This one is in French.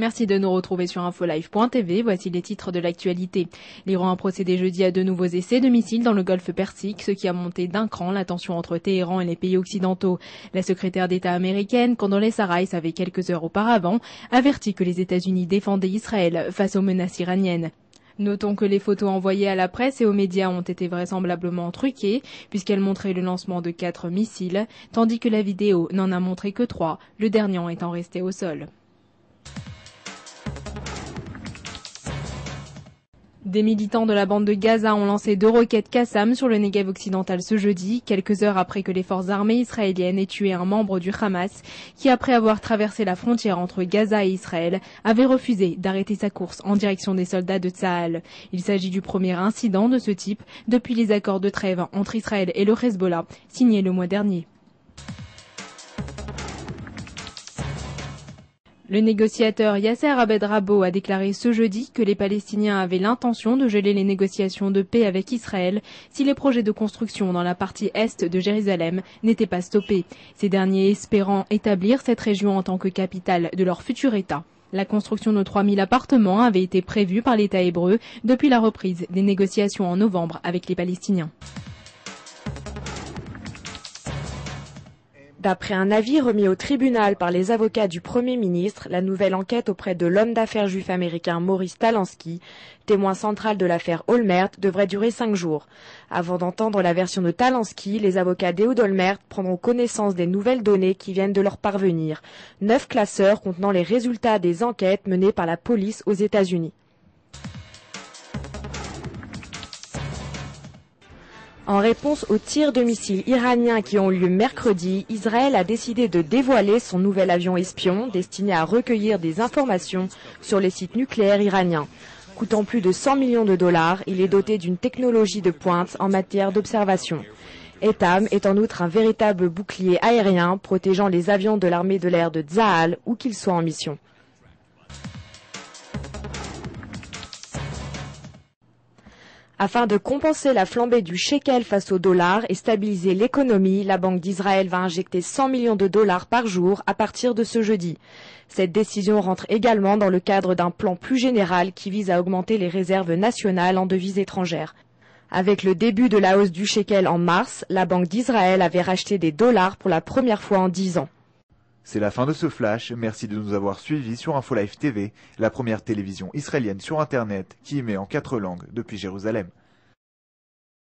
Merci de nous retrouver sur infolive.tv. Voici les titres de l'actualité. L'Iran a procédé jeudi à de nouveaux essais de missiles dans le golfe Persique, ce qui a monté d'un cran la tension entre Téhéran et les pays occidentaux. La secrétaire d'État américaine, Condoleezza Rice, avait quelques heures auparavant averti que les États-Unis défendaient Israël face aux menaces iraniennes. Notons que les photos envoyées à la presse et aux médias ont été vraisemblablement truquées, puisqu'elles montraient le lancement de 4 missiles, tandis que la vidéo n'en a montré que 3, le dernier étant resté au sol. Des militants de la bande de Gaza ont lancé 2 roquettes Qassam sur le Negev occidental ce jeudi, quelques heures après que les forces armées israéliennes aient tué un membre du Hamas qui, après avoir traversé la frontière entre Gaza et Israël, avait refusé d'arrêter sa course en direction des soldats de Tsahal. Il s'agit du premier incident de ce type depuis les accords de trêve entre Israël et le Hezbollah, signés le mois dernier. Le négociateur Yasser Abed Rabbo a déclaré ce jeudi que les Palestiniens avaient l'intention de geler les négociations de paix avec Israël si les projets de construction dans la partie est de Jérusalem n'étaient pas stoppés, ces derniers espérant établir cette région en tant que capitale de leur futur État. La construction de 3000 appartements avait été prévue par l'État hébreu depuis la reprise des négociations en novembre avec les Palestiniens. D'après un avis remis au tribunal par les avocats du Premier ministre, la nouvelle enquête auprès de l'homme d'affaires juif américain Maurice Talansky, témoin central de l'affaire Olmert, devrait durer 5 jours. Avant d'entendre la version de Talansky, les avocats d'Ehud Olmert prendront connaissance des nouvelles données qui viennent de leur parvenir. 9 classeurs contenant les résultats des enquêtes menées par la police aux États-Unis. En réponse aux tirs de missiles iraniens qui ont eu lieu mercredi, Israël a décidé de dévoiler son nouvel avion espion destiné à recueillir des informations sur les sites nucléaires iraniens. Coûtant plus de 100 millions de dollars, il est doté d'une technologie de pointe en matière d'observation. Etam est en outre un véritable bouclier aérien protégeant les avions de l'armée de l'air de Tsahal où qu'ils soient en mission. Afin de compenser la flambée du shekel face au dollar et stabiliser l'économie, la Banque d'Israël va injecter 100 millions de dollars par jour à partir de ce jeudi. Cette décision rentre également dans le cadre d'un plan plus général qui vise à augmenter les réserves nationales en devises étrangères. Avec le début de la hausse du shekel en mars, la Banque d'Israël avait racheté des dollars pour la première fois en 10 ans. C'est la fin de ce flash, merci de nous avoir suivis sur InfoLive TV, la première télévision israélienne sur Internet qui émet en 4 langues depuis Jérusalem.